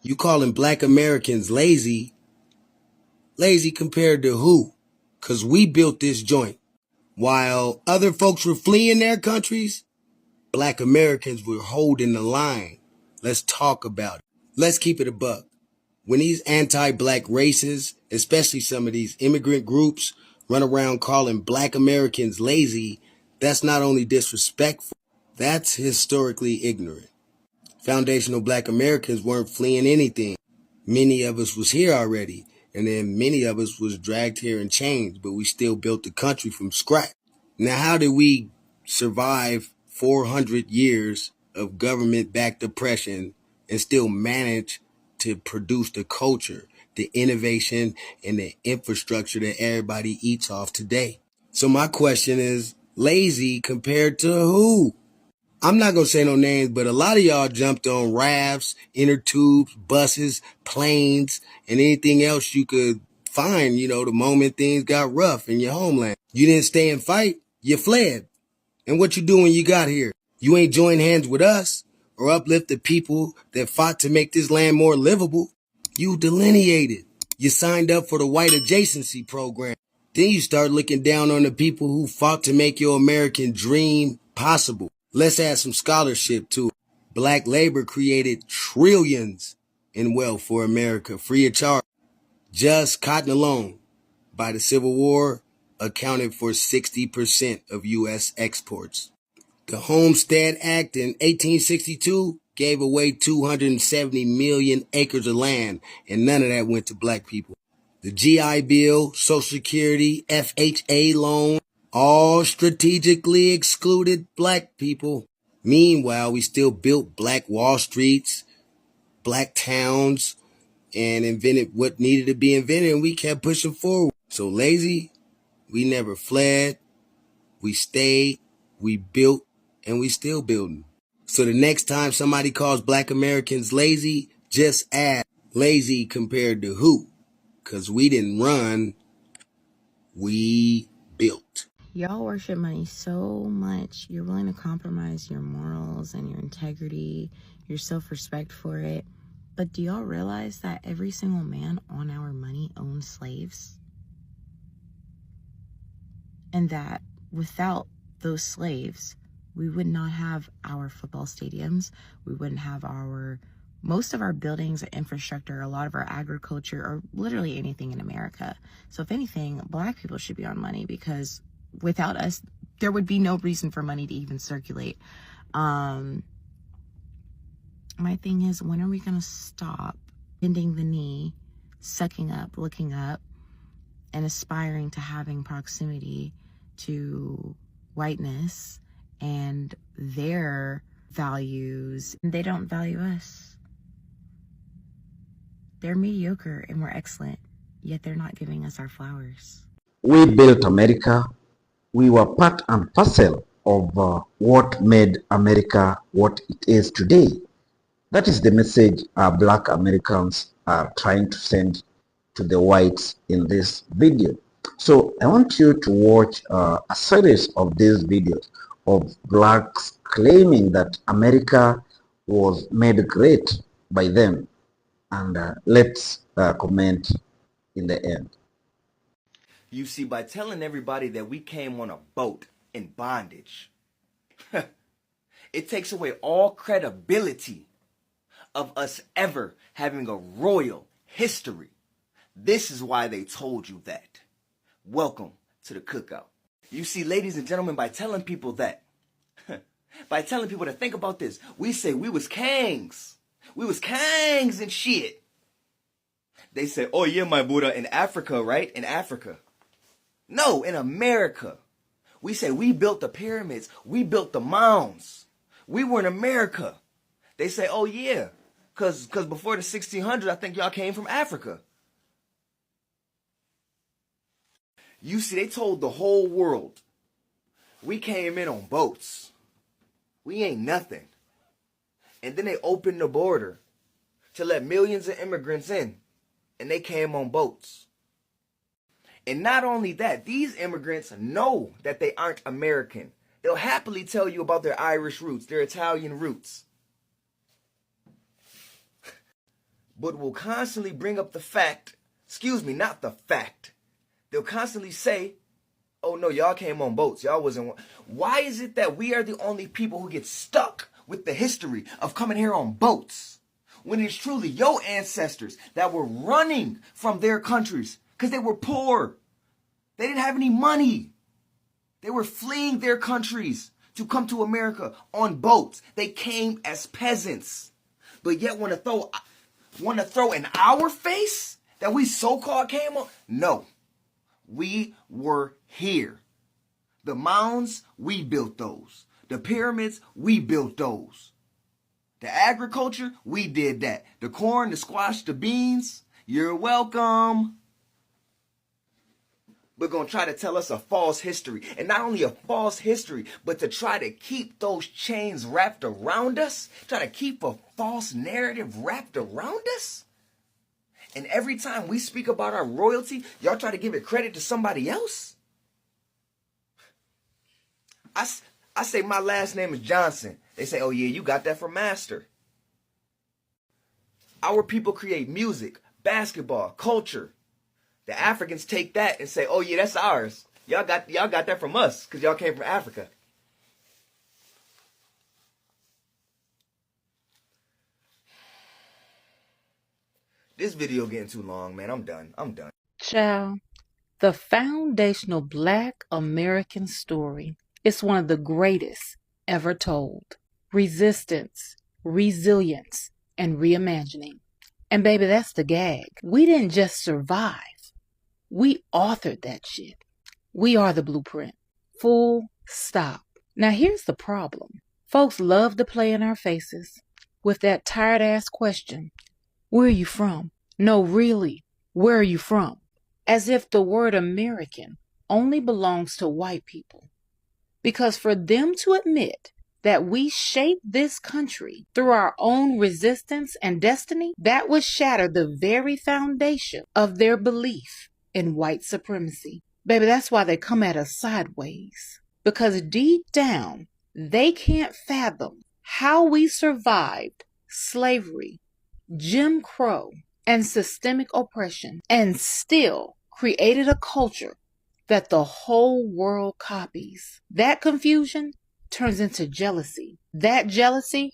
You calling black Americans lazy? Lazy compared to who? Cause we built this joint. While other folks were fleeing their countries, black Americans were holding the line. Let's talk about it. Let's keep it a buck. When these anti-black racists, especially some of these immigrant groups, run around calling black Americans lazy, that's not only disrespectful, that's historically ignorant. Foundational black Americans weren't fleeing anything. Many of us was here already, and then many of us was dragged here in chains, but we still built the country from scratch. Now, how did we survive 400 years of government-backed oppression and still manage to produce the culture, the innovation, and the infrastructure that everybody eats off today? So my question is, lazy compared to who? I'm not going to say no names, but a lot of y'all jumped on rafts, inner tubes, buses, planes, and anything else you could find, the moment things got rough in your homeland. You didn't stay and fight, you fled. And what you do when you got here? You ain't joined hands with us or uplift the people that fought to make this land more livable. You delineated. You signed up for the white adjacency program. Then you start looking down on the people who fought to make your American dream possible. Let's add some scholarship to it. Black labor created trillions in wealth for America, free of charge. Just cotton alone, by the Civil War, accounted for 60% of U.S. exports. The Homestead Act in 1862 gave away 270 million acres of land, and none of that went to black people. The GI Bill, Social Security, FHA loan, all strategically excluded black people. Meanwhile, we still built black Wall Streets, black towns, and invented what needed to be invented, and we kept pushing forward. So lazy, we never fled, we stayed, we built, and we still building. So the next time somebody calls black Americans lazy, just add lazy compared to who? Because we didn't run, we built. Y'all worship money so much, you're willing to compromise your morals and your integrity, your self-respect for it. But do y'all realize that every single man on our money owns slaves? And that without those slaves, we would not have our football stadiums. We wouldn't have most of our buildings, infrastructure, a lot of our agriculture, or literally anything in America. So if anything, black people should be on money, because without us, there would be no reason for money to even circulate. My thing is, when are we going to stop bending the knee, sucking up, looking up, and aspiring to having proximity to whiteness and their values? They don't value us. They're mediocre and we're excellent, yet they're not giving us our flowers. We built America. We were part and parcel of what made America what it is today. That is the message black Americans are trying to send to the whites in this video. So I want you to watch a series of these videos of blacks claiming that America was made great by them. And let's comment in the end. You see, by telling everybody that we came on a boat in bondage, it takes away all credibility of us ever having a royal history. This is why they told you that. Welcome to the cookout. You see, ladies and gentlemen, by telling people that, by telling people to think about this, we say we was kangs. We was kangs and shit. They say, oh yeah, my Buddha, in Africa, right? In Africa. No, in America. We say we built the pyramids. We built the mounds. We were in America. They say, oh yeah, because before the 1600s, I think y'all came from Africa. You see, they told the whole world, we came in on boats. We ain't nothing. And then they opened the border to let millions of immigrants in. And they came on boats. And not only that, these immigrants know that they aren't American. They'll happily tell you about their Irish roots, their Italian roots. but will constantly bring up the fact, not the fact. They'll constantly say, oh no, y'all came on boats. Y'all wasn't. Why is it that we are the only people who get stuck with the history of coming here on boats? When it's truly your ancestors that were running from their countries because they were poor. They didn't have any money. They were fleeing their countries to come to America on boats. They came as peasants. But yet want to throw in our face that we so-called came on? No. We were here. The mounds, we built those. The pyramids, we built those. The agriculture, we did that. The corn, the squash, the beans, you're welcome. We're going to try to tell us a false history. And not only a false history, but to try to keep those chains wrapped around us. Try to keep a false narrative wrapped around us. And every time we speak about our royalty, y'all try to give it credit to somebody else. I say my last name is Johnson. They say, oh yeah, you got that from Master. Our people create music, basketball, culture. The Africans take that and say, oh yeah, that's ours. Y'all got that from us because y'all came from Africa. This video getting too long, man. I'm done. Child, the foundational Black American story is one of the greatest ever told. Resistance, resilience, and reimagining. And baby, that's the gag. We didn't just survive. We authored that shit. We are the blueprint. Full stop. Now here's the problem. Folks love to play in our faces with that tired ass question. Where are you from? No, really, where are you from? As if the word American only belongs to white people. Because for them to admit that we shaped this country through our own resistance and destiny, that would shatter the very foundation of their belief in white supremacy. Baby, that's why they come at us sideways. Because deep down, they can't fathom how we survived slavery, Jim Crow, and systemic oppression, and still created a culture that the whole world copies. That confusion turns into jealousy. That jealousy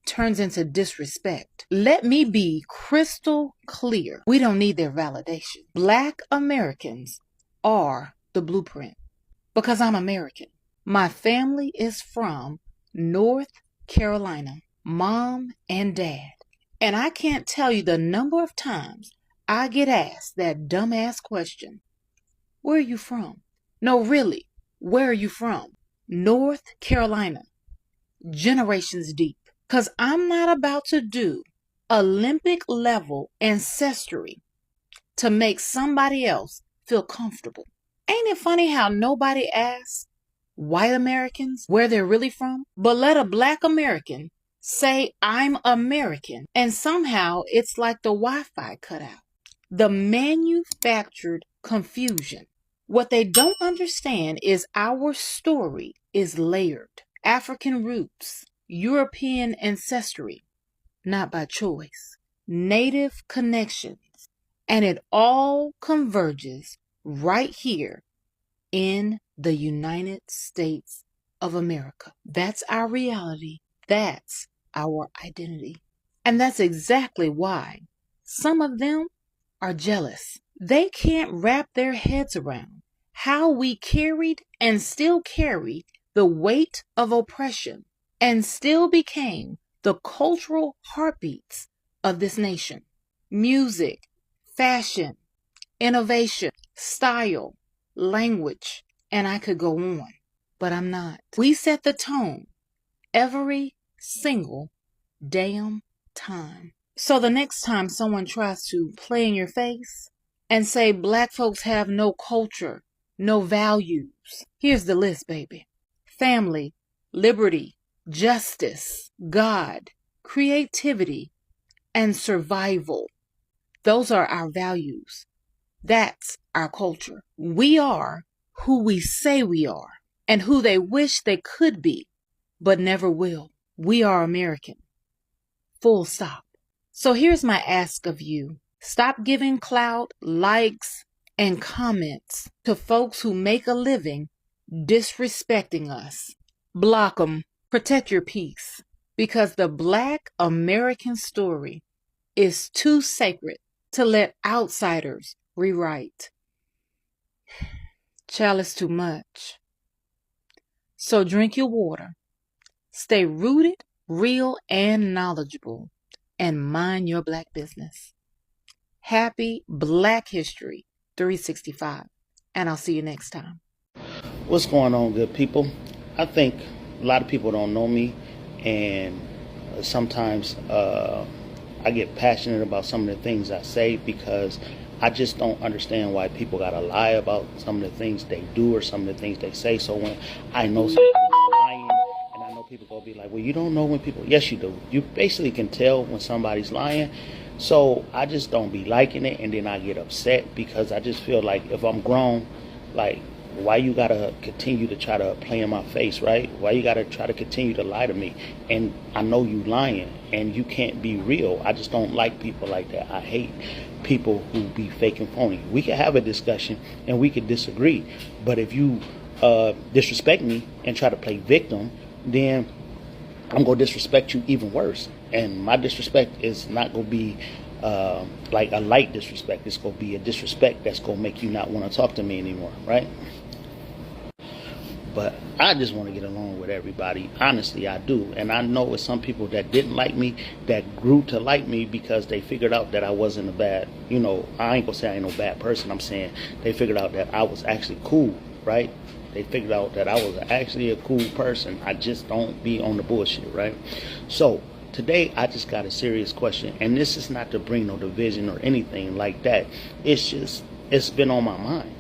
turns into disrespect. Let me be crystal clear. We don't need their validation. Black Americans are the blueprint because I'm American. My family is from North Carolina, mom and dad. And I can't tell you the number of times I get asked that dumbass question. Where are you from? No, really, where are you from? North Carolina. Generations deep. Because I'm not about to do Olympic level ancestry to make somebody else feel comfortable. Ain't it funny how nobody asks white Americans where they're really from? But let a Black American say I'm American and somehow it's like the Wi-Fi cut out. The manufactured confusion. What they don't understand is our story is layered. African roots, European ancestry, not by choice. Native connections. And it all converges right here in the United States of America. That's our reality. That's our identity. And that's exactly why some of them are jealous. They can't wrap their heads around how we carried and still carry the weight of oppression and still became the cultural heartbeats of this nation. Music, fashion, innovation, style, language, and I could go on, but I'm not. We set the tone every single damn time. So the next time someone tries to play in your face and say Black folks have no culture, no values, here's the list, baby. Family, liberty, justice, God, creativity, and survival. Those are our values. That's our culture. We are who we say we are and who they wish they could be, but never will. We are American. Full stop. So here's my ask of you. Stop giving clout, likes, and comments to folks who make a living disrespecting us. Block them. Protect your peace. Because the Black American story is too sacred to let outsiders rewrite. Child, it's too much. So drink your water. Stay rooted, real, and knowledgeable. And mind your Black business. Happy Black History 365. And I'll see you next time. What's going on, good people? I think a lot of people don't know me, and sometimes I get passionate about some of the things I say because I just don't understand why people gotta lie about some of the things they do or some of the things they say. So when I know somebody's lying, and I know people gonna be like, well, you don't know when people, yes you do. You basically can tell when somebody's lying. So I just don't be liking it, and then I get upset because I just feel like if I'm grown, like, why you gotta continue to try to play in my face, right? Why you gotta try to continue to lie to me? And I know you lying and you can't be real. I just don't like people like that. I hate people who be fake and phony. We can have a discussion and we can disagree, but if you disrespect me and try to play victim, then I'm gonna disrespect you even worse. And my disrespect is not gonna be like a light disrespect. It's gonna be a disrespect that's gonna make you not want to talk to me anymore, right? But I just want to get along with everybody. Honestly, I do. And I know with some people that didn't like me, that grew to like me because they figured out that I wasn't a bad, I ain't gonna say I ain't no bad person. I'm saying they figured out that I was actually cool, right? They figured out that I was actually a cool person. I just don't be on the bullshit, right? So today I just got a serious question, and this is not to bring no division or anything like that. It's been on my mind.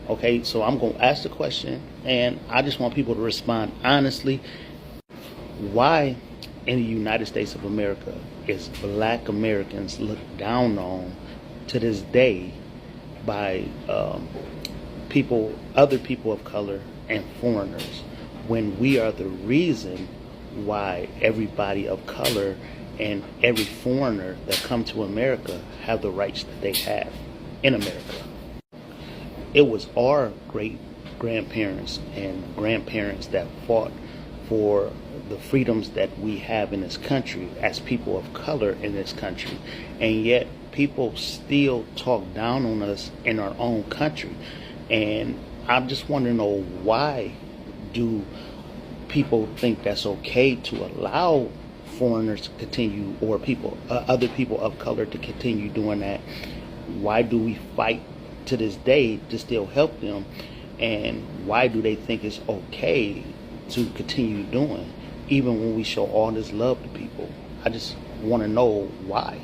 Okay, so I'm going to ask the question, and I just want people to respond honestly. Why in the United States of America is Black Americans looked down on to this day by other people of color and foreigners, when we are the reason why everybody of color and every foreigner that come to America have the rights that they have in America? It was our great grandparents and grandparents that fought for the freedoms that we have in this country as people of color in this country. And yet people still talk down on us in our own country. And I just want to know, why do people think that's okay to allow foreigners to continue, or other people of color to continue doing that? Why do we fight to this day to still help them? And why do they think it's okay to continue doing, even when we show all this love to people? I just want to know why.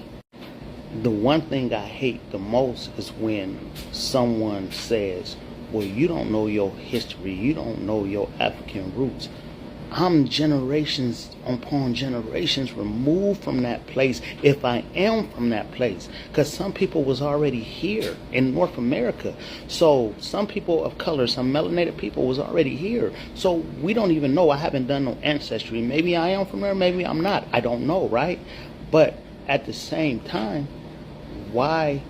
The one thing I hate the most is when someone says, well, you don't know your history, you don't know your African roots. I'm generations upon generations removed from that place, if I am from that place, because some people was already here in North America. So some people of color, some melanated people was already here. So we don't even know. I haven't done no ancestry. Maybe I am from there, maybe I'm not. I don't know, right? But at the same time, why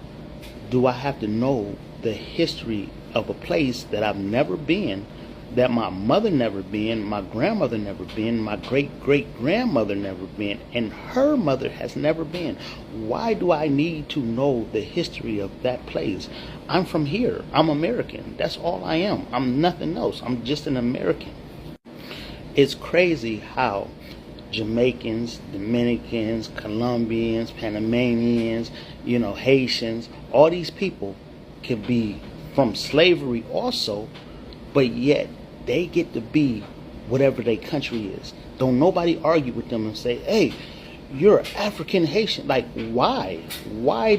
do I have to know the history of a place that I've never been, that my mother never been, my grandmother never been, my great-great-grandmother never been, and her mother has never been? Why do I need to know the history of that place? I'm from here. I'm American. That's all I am. I'm nothing else. I'm just an American. It's crazy how Jamaicans, Dominicans, Colombians, Panamanians, Haitians, all these people can be from slavery also, but yet they get to be whatever their country is. Don't nobody argue with them and say, hey, you're African Haitian. Like, why? Why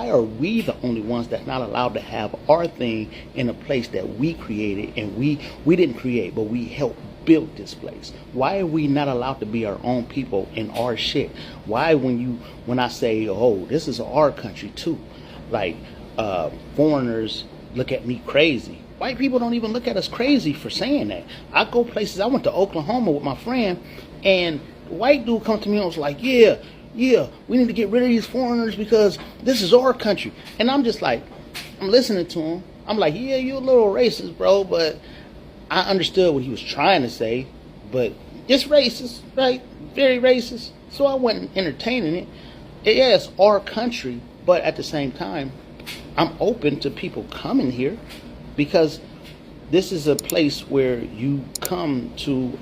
are we the only ones that's not allowed to have our thing in a place that we created, and we didn't create, but we helped build this place? Why are we not allowed to be our own people in our shit? Why, when I say, oh, this is our country too, like, foreigners look at me crazy. White people don't even look at us crazy for saying that. I go places. I went to Oklahoma with my friend, and the white dude come to me and was like, yeah, yeah, we need to get rid of these foreigners because this is our country. And I'm just like, I'm listening to him. I'm like, yeah, you're a little racist, bro, but I understood what he was trying to say, but it's racist, right? Very racist. So I wasn't entertaining it. Yeah, it's our country, but at the same time, I'm open to people coming here because this is a place where you come to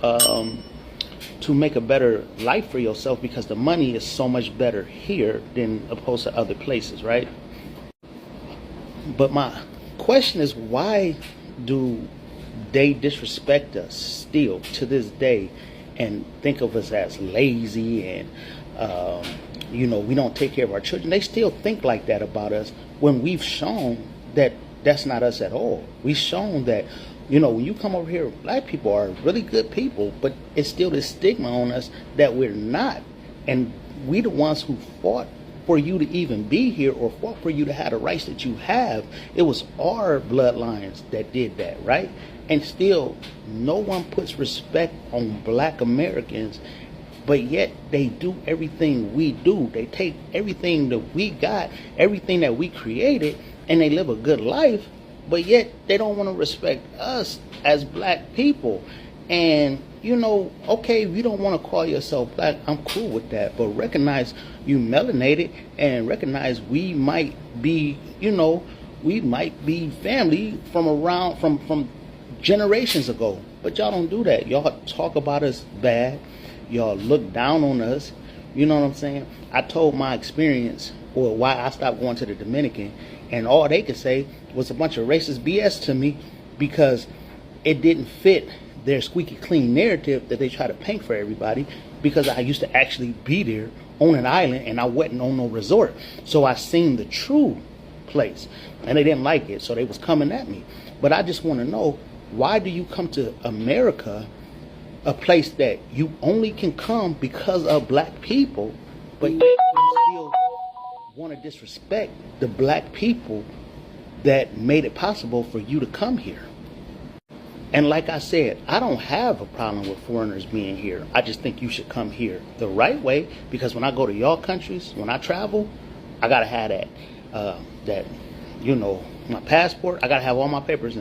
make a better life for yourself because the money is so much better here than opposed to other places, right? But my question is, why do they disrespect us still to this day and think of us as lazy and we don't take care of our children? They still think like that about us when we've shown that that's not us at all. We've shown that, when you come over here, black people are really good people, but it's still this stigma on us that we're not. And we the ones who fought for you to even be here or fought for you to have the rights that you have. It was our bloodlines that did that, right? And still, no one puts respect on black Americans, but yet they do everything we do. They take everything that we got, everything that we created, and they live a good life, but yet they don't want to respect us as black people. And okay, if you don't want to call yourself black, I'm cool with that, but recognize you melanated and recognize we might be family from generations ago. But y'all don't do that. Y'all talk about us bad. Y'all look down on us. You know what I'm saying? I told my experience or why I stopped going to the Dominican, and all they could say was a bunch of racist BS to me because it didn't fit their squeaky clean narrative that they try to paint for everybody, because I used to actually be there on an island and I wasn't on no resort. So I seen the true place and they didn't like it. So they was coming at me. But I just want to know, why do you come to America, a place that you only can come because of black people, but yet you still want to disrespect the black people that made it possible for you to come here? And like I said, I don't have a problem with foreigners being here. I just think you should come here the right way, because when I go to y'all countries, when I travel, I gotta have my passport. I gotta have all my papers,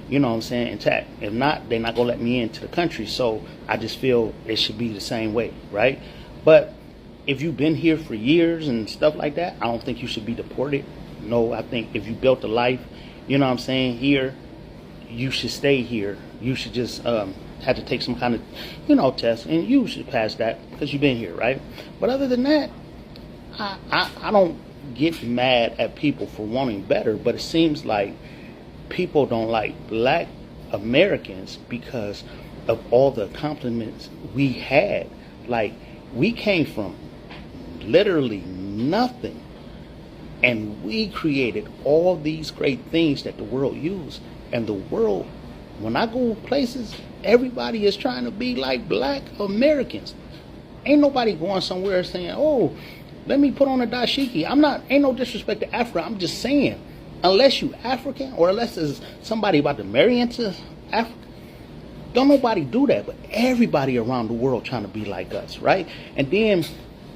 intact. If not, they're not gonna let me into the country. So I just feel it should be the same way, right? But if you've been here for years and stuff like that, I don't think you should be deported. No, I think if you built a life, here, you should stay here. You should just have to take some kind of, test, and you should pass that because you've been here, right? But other than that, I don't get mad at people for wanting better, but it seems like people don't like black Americans because of all the accomplishments we had. Like, we came from literally nothing, and we created all these great things that the world used. And the world, when I go places, everybody is trying to be like black Americans. Ain't nobody going somewhere saying, oh, let me put on a dashiki. Ain't no disrespect to Africa. I'm just saying, unless you African or unless there's somebody about to marry into Africa, don't nobody do that. But everybody around the world trying to be like us, right? And then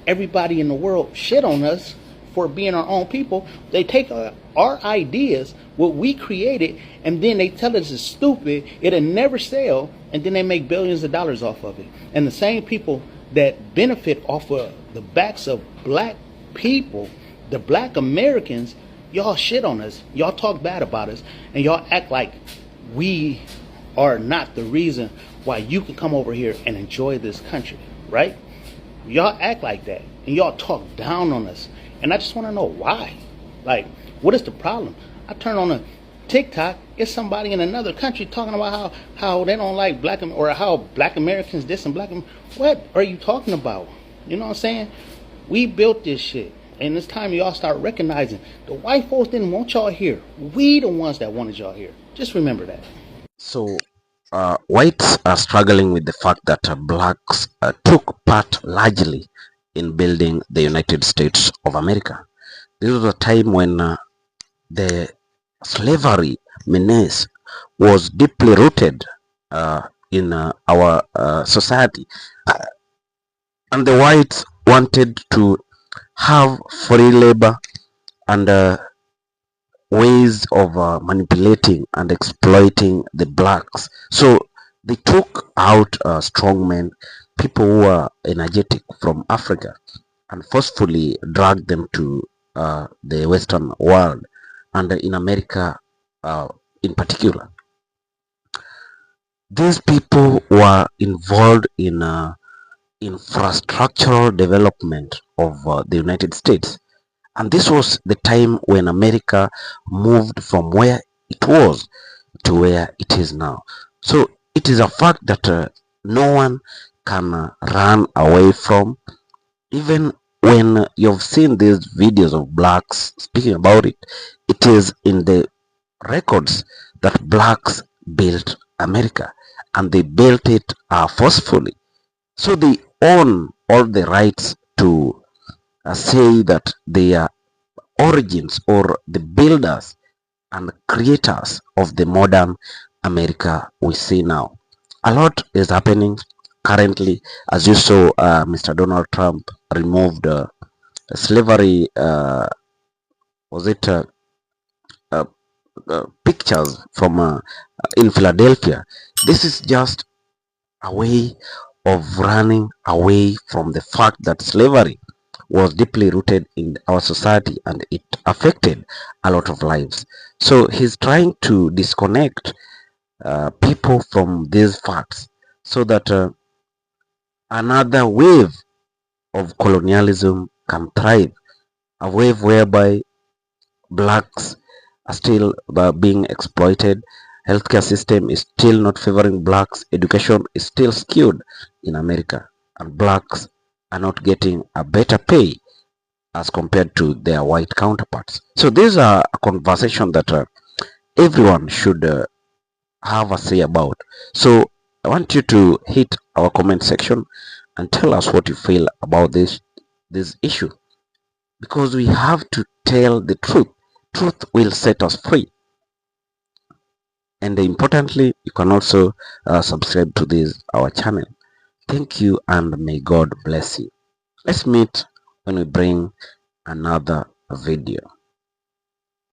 everybody in the world shit on us for being our own people. They take our ideas, what we created, and then they tell us it's stupid, it'll never sell, and then they make billions of dollars off of it. And the same people that benefit off of the backs of black people, the black Americans, y'all shit on us, y'all talk bad about us, and y'all act like we are not the reason why you can come over here and enjoy this country, right? Y'all act like that, and y'all talk down on us. And I just want to know why. Like, what is the problem? I turn on a TikTok, it's somebody in another country talking about how they don't like black, or how black Americans this and black. What are you talking about? You know what I'm saying? We built this shit, and it's time y'all start recognizing the white folks didn't want y'all here. We the ones that wanted y'all here. Just remember that. So, whites are struggling with the fact that blacks took part largely in building the United States of America. This was a time when the slavery menace was deeply rooted in our society, and the whites wanted to have free labor and ways of manipulating and exploiting the blacks. So they took out strong men, people who are energetic from Africa, and forcefully dragged them to the Western world and in America in particular. These people were involved in infrastructural development of the United States. And this was the time when America moved from where it was to where it is now. So it is a fact that no one can run away from. Even when you've seen these videos of blacks speaking about it, it is in the records that blacks built America, and they built it forcefully. So they own all the rights to say that they are origins or the builders and creators of the modern America we see now. A lot is happening currently, as you saw. Mr. Donald Trump removed slavery. Was it uh, pictures from in Philadelphia? This is just a way of running away from the fact that slavery was deeply rooted in our society and it affected a lot of lives. So he's trying to disconnect people from these facts so that another wave of colonialism can thrive, a wave whereby blacks are still being exploited, healthcare system is still not favoring blacks, education is still skewed in America, and blacks are not getting a better pay as compared to their white counterparts. So these are a conversation that everyone should have a say about. So I want you to hit our comment section and tell us what you feel about this issue, because we have to tell the truth. Truth will set us free. And importantly, you can also subscribe to this our channel. Thank you, and may God bless you. Let's meet when we bring another video.